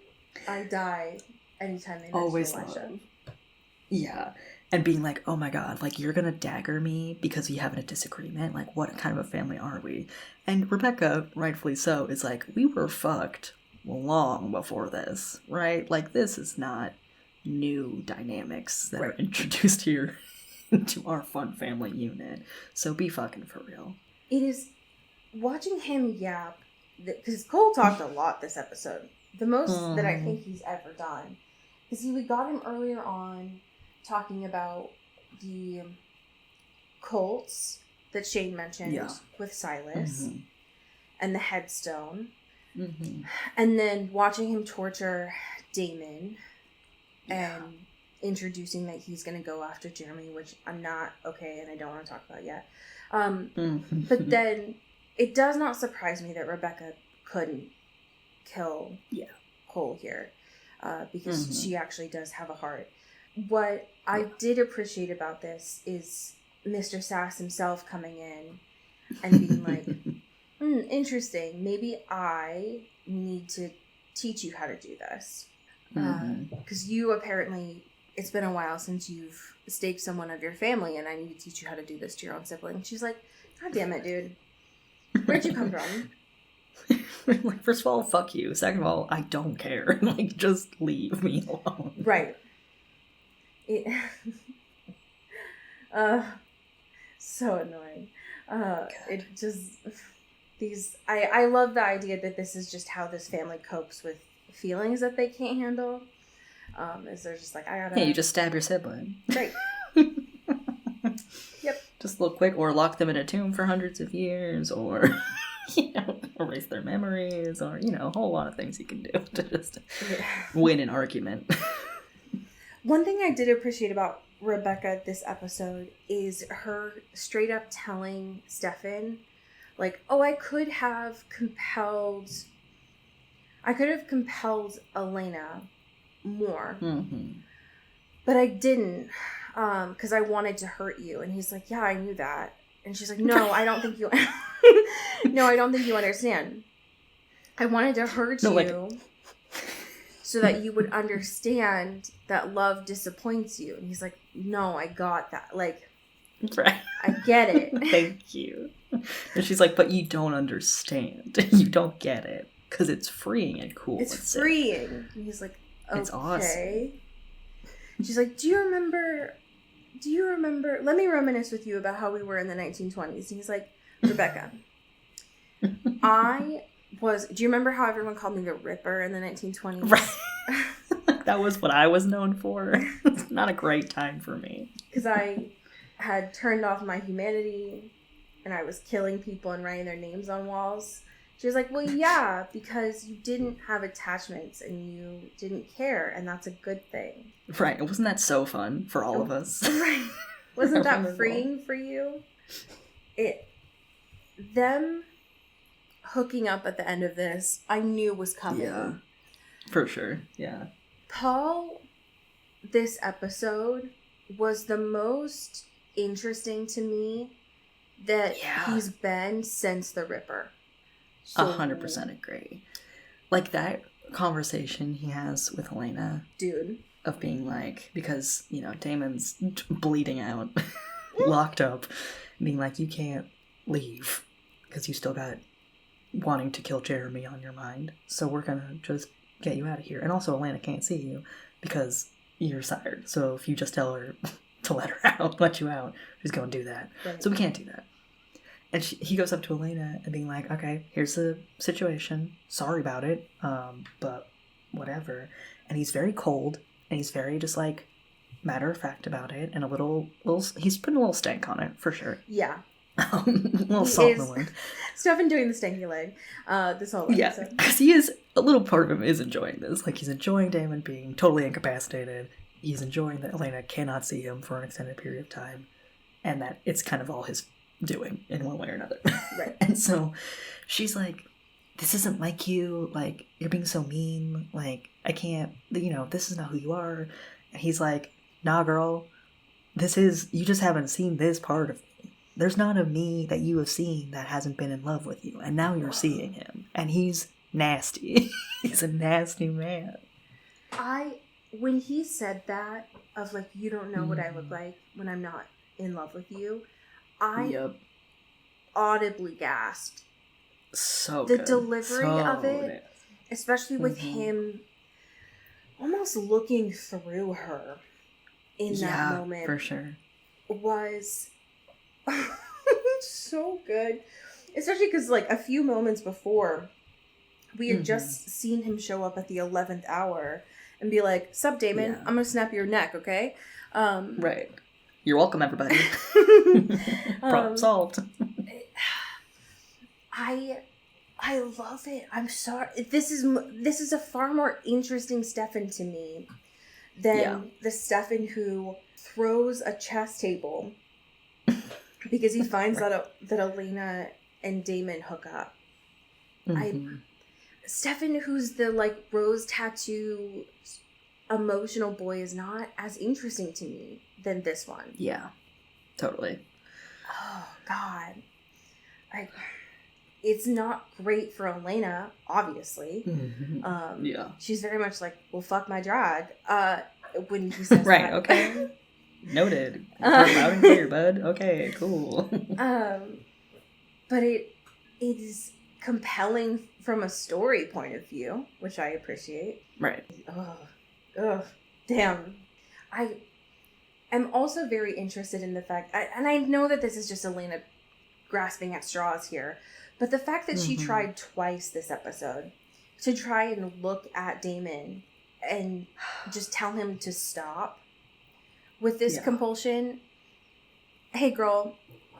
[SPEAKER 3] die anytime they mention
[SPEAKER 2] Always
[SPEAKER 3] Elijah.
[SPEAKER 2] love. Yeah. And being like, oh my god, like, you're gonna dagger me because we having a disagreement? Like, what kind of a family are we? And Rebecca, rightfully so, is like, we were fucked long before this, right? Like, this is not new dynamics that are introduced here into our fun family unit. So be fucking for real.
[SPEAKER 3] It is watching him yap, because Cole talked a lot this episode. The most that I think he's ever done. Because we got him earlier on talking about the cults that Shane mentioned with Silas and the headstone. And then watching him torture Damon and introducing that he's going to go after Jeremy, which I'm not okay and I don't want to talk about yet. But then it does not surprise me that Rebecca couldn't kill Cole here because she actually does have a heart. What I did appreciate about this is Mr. Sass himself coming in and being like, interesting, maybe I need to teach you how to do this. Because you apparently, it's been a while since you've staked someone of your family and I need to teach you how to do this to your own sibling. She's like, God damn it, dude. Where'd you come from?
[SPEAKER 2] Like, first of all, fuck you. Second of all, I don't care. Like, just leave me alone.
[SPEAKER 3] Right. So annoying. It just I love the idea that this is just how this family copes with feelings that they can't handle. Is they're just like, I gotta.
[SPEAKER 2] Yeah, you just stab your sibling.
[SPEAKER 3] Right. Yep.
[SPEAKER 2] Just a little quick, or lock them in a tomb for hundreds of years, or erase their memories, or a whole lot of things you can do to just win an argument.
[SPEAKER 3] One thing I did appreciate about Rebecca this episode is her straight up telling Stefan, like, oh, I could have compelled Elena more, but I didn't, because I wanted to hurt you. And he's like, yeah, I knew that. And she's like, no, I don't think you, no, I don't think you understand. I wanted to hurt you. So that you would understand that love disappoints you. And he's like, no, I got that. Like,
[SPEAKER 2] right.
[SPEAKER 3] I get it.
[SPEAKER 2] Thank you. And she's like, but you don't understand. You don't get it. Because it's freeing and cool.
[SPEAKER 3] It's freeing. And he's like, okay.
[SPEAKER 2] It's awesome.
[SPEAKER 3] She's like, do you remember, let me reminisce with you about how we were in the 1920s. And he's like, Rebecca, do you remember how everyone called me the Ripper in the 1920s?
[SPEAKER 2] Right. That was what I was known for. It's not a great time for me.
[SPEAKER 3] Because I had turned off my humanity and I was killing people and writing their names on walls. She was like, well, yeah, because you didn't have attachments and you didn't care, and that's a good thing.
[SPEAKER 2] Right. Wasn't that so fun for all of us?
[SPEAKER 3] Right. Wasn't that freeing for you? Them hooking up at the end of this, I knew was coming.
[SPEAKER 2] Yeah, for sure. Yeah.
[SPEAKER 3] Paul, this episode was the most interesting to me that he's been since the Ripper.
[SPEAKER 2] 100% agree. Like, that conversation he has with Helena.
[SPEAKER 3] Dude.
[SPEAKER 2] Of being like, because, Damon's bleeding out, locked up, being like, you can't leave because you still got wanting to kill Jeremy on your mind. So we're going to just get you out of here. And also, Helena can't see you because you're sired. So if you just tell her to let her out, let you out, she's going to do that. Right. So we can't do that. And he goes up to Elena and being like, okay, here's the situation. Sorry about it, but whatever. And he's very cold, and he's very just, like, matter-of-fact about it, and he's putting a little stank on it, for sure.
[SPEAKER 3] Yeah.
[SPEAKER 2] A little salt in the wind.
[SPEAKER 3] Stefan doing the stanky leg this whole episode.
[SPEAKER 2] Yeah, because a little part of him is enjoying this. Like, he's enjoying Damon being totally incapacitated. He's enjoying that Elena cannot see him for an extended period of time, and that it's kind of all his doing in one way or another.
[SPEAKER 3] Right.
[SPEAKER 2] And so she's like, this isn't like you. Like, you're being so mean. Like, I can't, this is not who you are. And he's like, nah, girl, you just haven't seen this part of me. There's not a me that you have seen that hasn't been in love with you. And now you're seeing him. And he's nasty. He's a nasty man.
[SPEAKER 3] When he said that, of like, you don't know what I look like when I'm not in love with you, I audibly gasped.
[SPEAKER 2] So
[SPEAKER 3] the
[SPEAKER 2] good.
[SPEAKER 3] delivery of it,
[SPEAKER 2] good.
[SPEAKER 3] Especially with him almost looking through her in that moment,
[SPEAKER 2] for sure,
[SPEAKER 3] was so good. Especially because like a few moments before, we had just seen him show up at the 11th hour and be like, "Sup, Damon? I'm gonna snap your neck, okay?"
[SPEAKER 2] Right. You're welcome, everybody. Problem solved.
[SPEAKER 3] I love it. I'm sorry. This is a far more interesting Stefan to me than the Stefan who throws a chess table because he finds that Elena and Damon hook up. Stefan, who's the like rose tattoo emotional boy, is not as interesting to me than this one.
[SPEAKER 2] Yeah, totally.
[SPEAKER 3] Oh God, it's not great for Elena, obviously. She's very much like, well, fuck my drag. When he says
[SPEAKER 2] right,
[SPEAKER 3] that.
[SPEAKER 2] okay. Noted. Loud and clear, bud. Okay, cool.
[SPEAKER 3] But it is compelling from a story point of view, which I appreciate.
[SPEAKER 2] Right.
[SPEAKER 3] Ugh. Damn. I am also very interested in the fact, and I know that this is just Elena grasping at straws here, but the fact that she tried twice this episode to try and look at Damon and just tell him to stop with this compulsion. Hey, girl,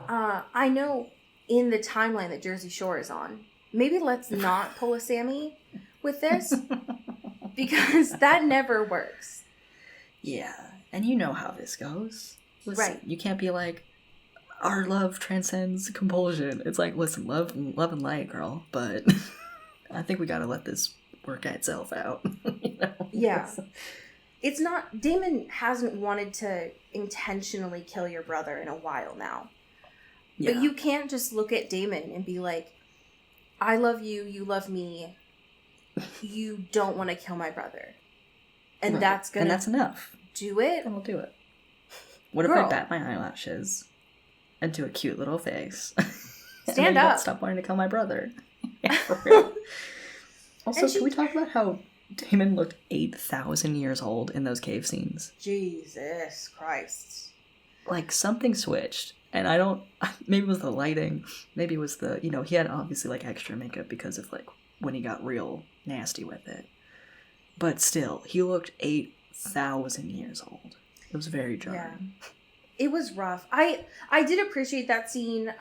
[SPEAKER 3] I know in the timeline that Jersey Shore is on, maybe let's not pull a Sammy with this because that never works.
[SPEAKER 2] Yeah, and you know how this goes. Listen,
[SPEAKER 3] right.
[SPEAKER 2] You can't be like, our love transcends compulsion. It's like, listen, love and light, girl, but I think we gotta let this work itself out.
[SPEAKER 3] Yeah. It's not, Damon hasn't wanted to intentionally kill your brother in a while now. Yeah. But you can't just look at Damon and be like, I love you, you love me, you don't want to kill my brother. And
[SPEAKER 2] right.
[SPEAKER 3] that's gonna...
[SPEAKER 2] And that's enough.
[SPEAKER 3] Do it?
[SPEAKER 2] Then we'll do it. What if I bat my eyelashes and do a cute little face?
[SPEAKER 3] Stand up.
[SPEAKER 2] Stop wanting to kill my brother. Yeah, for real. Also, can we talk about how Damon looked 8,000 years old in those cave scenes?
[SPEAKER 3] Jesus Christ.
[SPEAKER 2] Like, something switched. And I don't... Maybe it was the lighting. Maybe it was the... he had obviously, like, extra makeup because of, like, when he got real nasty with it. But still, he looked 8,000 years old. It was very jarring.
[SPEAKER 3] Yeah. It was rough. I did appreciate that scene.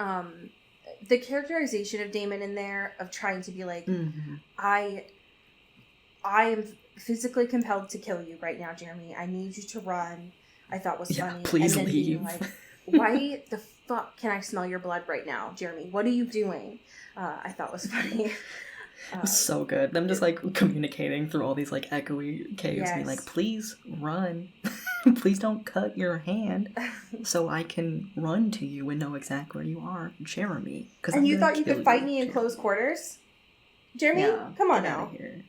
[SPEAKER 3] The characterization of Damon in there, of trying to be like, I am physically compelled to kill you right now, Jeremy. I need you to run. I thought was funny.
[SPEAKER 2] Please
[SPEAKER 3] and then
[SPEAKER 2] leave.
[SPEAKER 3] Being like, why the fuck can I smell your blood right now, Jeremy? What are you doing? I thought was funny.
[SPEAKER 2] It was so good. Them just like communicating through all these like echoey caves and being like, please run. Please don't cut your hand so I can run to you and know exactly where you are, Jeremy.
[SPEAKER 3] And you thought you could fight me in close quarters? Jeremy?
[SPEAKER 2] Yeah,
[SPEAKER 3] come on now.
[SPEAKER 2] Here.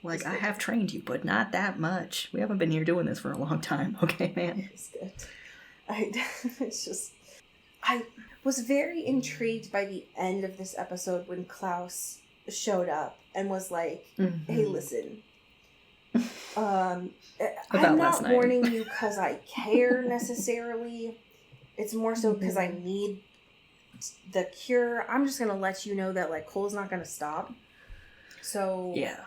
[SPEAKER 2] Like, I have trained you, but not that much. We haven't been here doing this for a long time, okay, man?
[SPEAKER 3] It's good. It's just... I was very intrigued by the end of this episode when Klaus showed up and was like, hey, listen, I'm not warning you because I care necessarily. It's more so because I need the cure. I'm just going to let you know that, like, Cole's not going to stop. So,
[SPEAKER 2] yeah,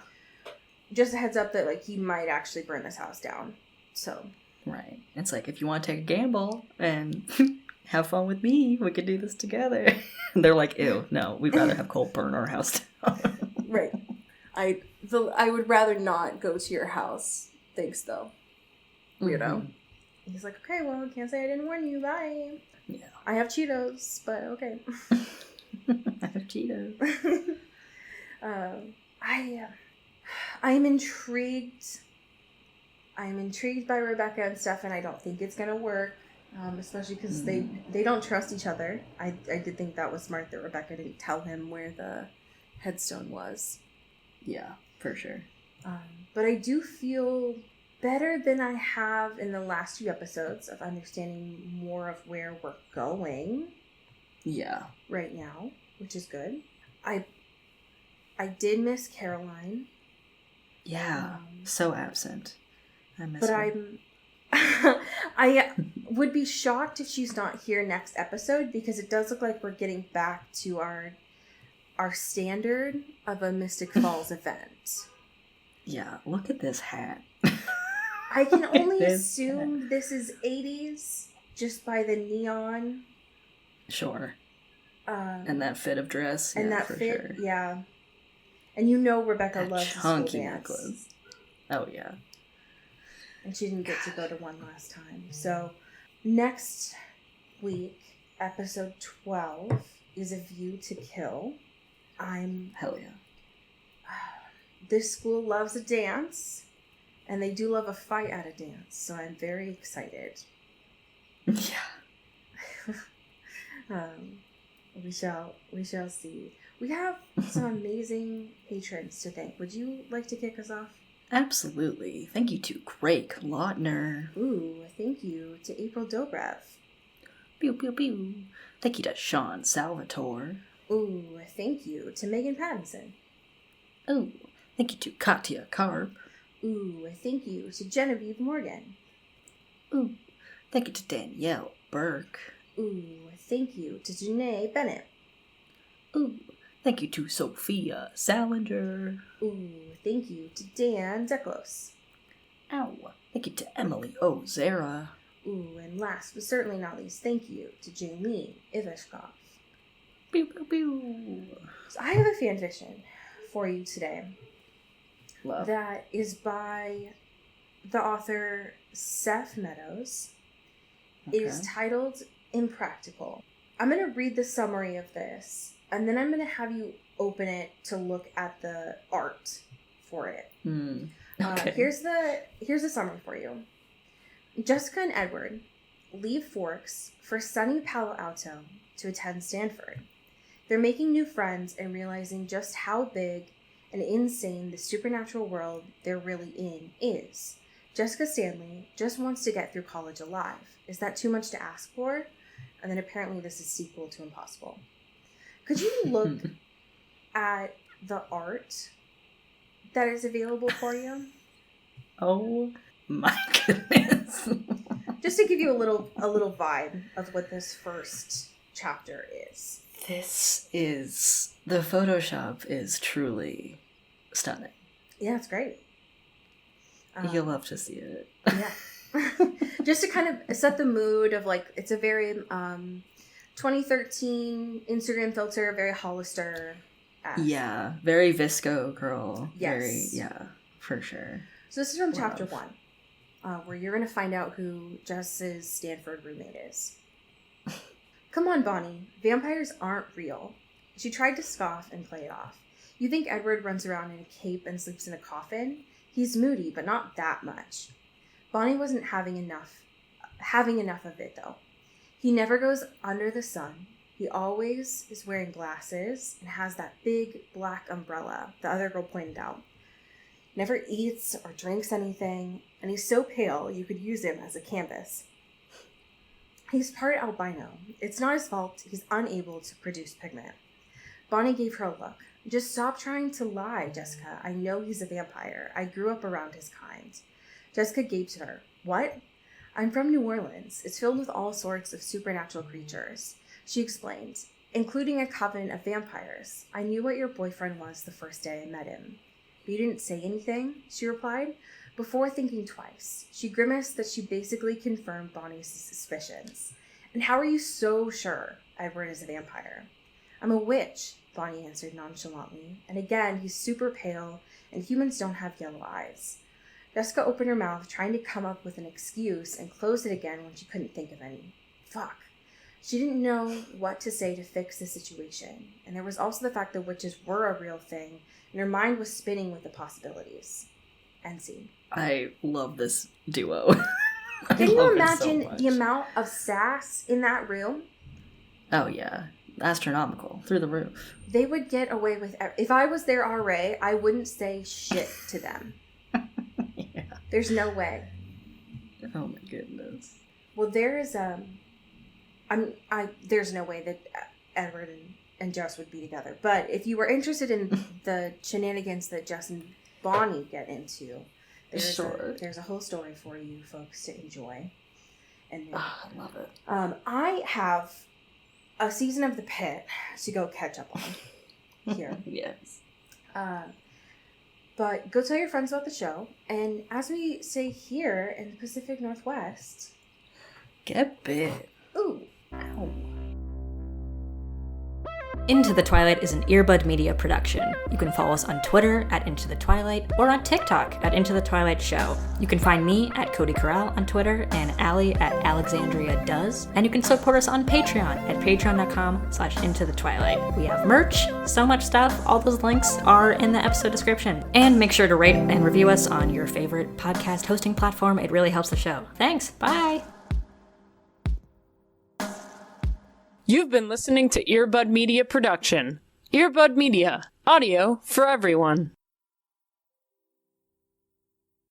[SPEAKER 3] just a heads up that, like, he might actually burn this house down. So,
[SPEAKER 2] right. It's like, if you want to take a gamble and have fun with me, we could do this together. And they're like, ew, no, we'd rather have Cole burn our house down.
[SPEAKER 3] Right. I would rather not go to your house. Thanks, though. Weirdo. He's like, okay, well, can't say I didn't warn you. Bye.
[SPEAKER 2] Yeah.
[SPEAKER 3] I have Cheetos, but okay.
[SPEAKER 2] I have Cheetos.
[SPEAKER 3] I'm intrigued. I'm intrigued by Rebecca and Stefan. I don't think it's gonna work, especially because they don't trust each other. I did think that was smart that Rebecca didn't tell him where the headstone was.
[SPEAKER 2] Yeah, for sure.
[SPEAKER 3] But I do feel better than I have in the last few episodes of understanding more of where we're going.
[SPEAKER 2] Yeah.
[SPEAKER 3] Right now, which is good. I did miss Caroline.
[SPEAKER 2] Yeah, so absent. I miss
[SPEAKER 3] but
[SPEAKER 2] her.
[SPEAKER 3] I would be shocked if she's not here next episode, because it does look like we're getting back to our standard of a Mystic Falls event.
[SPEAKER 2] Yeah, look at this hat.
[SPEAKER 3] I can only assume this is 80s just by the neon.
[SPEAKER 2] Sure. And that fit of dress.
[SPEAKER 3] And
[SPEAKER 2] yeah,
[SPEAKER 3] that
[SPEAKER 2] for
[SPEAKER 3] fit,
[SPEAKER 2] sure.
[SPEAKER 3] yeah. And you know Rebecca
[SPEAKER 2] that
[SPEAKER 3] loves the
[SPEAKER 2] chunky
[SPEAKER 3] school dance.
[SPEAKER 2] necklace. Oh, yeah.
[SPEAKER 3] And she didn't get to go to one last time. So, next week, episode 12 is A View to Kill.
[SPEAKER 2] Hell yeah.
[SPEAKER 3] This school loves a dance, and they do love a fight at a dance, so I'm very excited.
[SPEAKER 2] Yeah.
[SPEAKER 3] We shall see. We have some amazing patrons to thank. Would you like to kick us off?
[SPEAKER 2] Absolutely. Thank you to Greg Lautner.
[SPEAKER 3] Ooh, thank you to April Dobrev.
[SPEAKER 2] Pew, pew, pew. Thank you to Sean Salvatore.
[SPEAKER 3] Ooh, thank you to Megan Pattinson.
[SPEAKER 2] Ooh, thank you to Katya Karp.
[SPEAKER 3] Ooh, thank you to Genevieve Morgan.
[SPEAKER 2] Ooh, thank you to Danielle Burke.
[SPEAKER 3] Ooh, thank you to Janae Bennett.
[SPEAKER 2] Ooh, thank you to Sophia Salinger.
[SPEAKER 3] Ooh, thank you to Dan Zeklos.
[SPEAKER 2] Ow, thank you to Emily O'Zara.
[SPEAKER 3] Ooh, and last but certainly not least, thank you to Jaylene Ivashkov.
[SPEAKER 2] Pew, pew, pew.
[SPEAKER 3] So I have a fanfiction for you today.
[SPEAKER 2] Love.
[SPEAKER 3] That is by the author Seth Meadows.
[SPEAKER 2] Okay.
[SPEAKER 3] It is titled Impractical. I'm going to read the summary of this, and then I'm going to have you open it to look at the art for it.
[SPEAKER 2] Okay.
[SPEAKER 3] Here's the summary for you. Jessica and Edward leave Forks for sunny Palo Alto to attend Stanford. They're making new friends and realizing just how big and insane the supernatural world they're really in is. Jessica Stanley just wants to get through college alive. Is that too much to ask for? And then apparently this is sequel to Impossible. Could you look at the art that is available for you?
[SPEAKER 2] Oh my goodness.
[SPEAKER 3] Just to give you a little vibe of what this first chapter is.
[SPEAKER 2] The Photoshop is truly stunning.
[SPEAKER 3] Yeah, it's great.
[SPEAKER 2] You'll love to see it.
[SPEAKER 3] Yeah. Just to kind of set the mood of, like, it's a very 2013 Instagram filter, very Hollister.
[SPEAKER 2] Yeah, very Visco girl.
[SPEAKER 3] Yes.
[SPEAKER 2] Very, yeah, for sure.
[SPEAKER 3] So this is from chapter 1, where you're going to find out who Jess's Stanford roommate is. Come on, Bonnie. Vampires aren't real. She tried to scoff and play it off. You think Edward runs around in a cape and sleeps in a coffin? He's moody, but not that much. Bonnie wasn't having enough of it, though. He never goes under the sun. He always is wearing glasses and has that big black umbrella, the other girl pointed out. Never eats or drinks anything, and he's so pale you could use him as a canvas. He's part albino. It's not his fault. He's unable to produce pigment. Bonnie gave her a look. Just stop trying to lie, Jessica. I know he's a vampire. I grew up around his kind. Jessica gaped at her. What? I'm from New Orleans. It's filled with all sorts of supernatural creatures. She explained, including a coven of vampires. I knew what your boyfriend was the first day I met him. But you didn't say anything, she replied, before thinking twice. She grimaced that she basically confirmed Bonnie's suspicions. And how are you so sure Edward is a vampire? I'm a witch, Bonnie answered nonchalantly. And again, he's super pale, and humans don't have yellow eyes. Jessica opened her mouth, trying to come up with an excuse, and closed it again when she couldn't think of any. Fuck. She didn't know what to say to fix the situation. And there was also the fact that witches were a real thing, and her mind was spinning with the possibilities. End scene.
[SPEAKER 2] I love this duo.
[SPEAKER 3] Can you imagine the amount of sass in that room?
[SPEAKER 2] Oh, yeah. Astronomical. Through the roof.
[SPEAKER 3] They would get away with... If I was their RA, I wouldn't say shit to them.
[SPEAKER 2] Yeah.
[SPEAKER 3] There's no way.
[SPEAKER 2] Oh, my goodness.
[SPEAKER 3] Well, there's no way that Edward and Jess would be together. But if you were interested in the shenanigans that Jess and Bonnie get into, there's a whole story for you folks to enjoy. And
[SPEAKER 2] I love it.
[SPEAKER 3] I have a season of The Pitt to go catch up on here.
[SPEAKER 2] Yes.
[SPEAKER 3] But go tell your friends about the show. And as we say here in the Pacific Northwest...
[SPEAKER 2] Get bit.
[SPEAKER 3] Ooh.
[SPEAKER 2] Ow.
[SPEAKER 4] Into the Twilight is an Earbud Media production. You can follow us on Twitter at Into the Twilight or on TikTok at Into the Twilight Show. You can find me at Cody Corral on Twitter and Allie at Alexandria Does. And you can support us on Patreon at patreon.com/Into the Twilight. We have merch, so much stuff. All those links are in the episode description. And make sure to rate and review us on your favorite podcast hosting platform. It really helps the show. Thanks. Bye.
[SPEAKER 1] You've been listening to Earbud Media Production. Earbud Media, audio for everyone.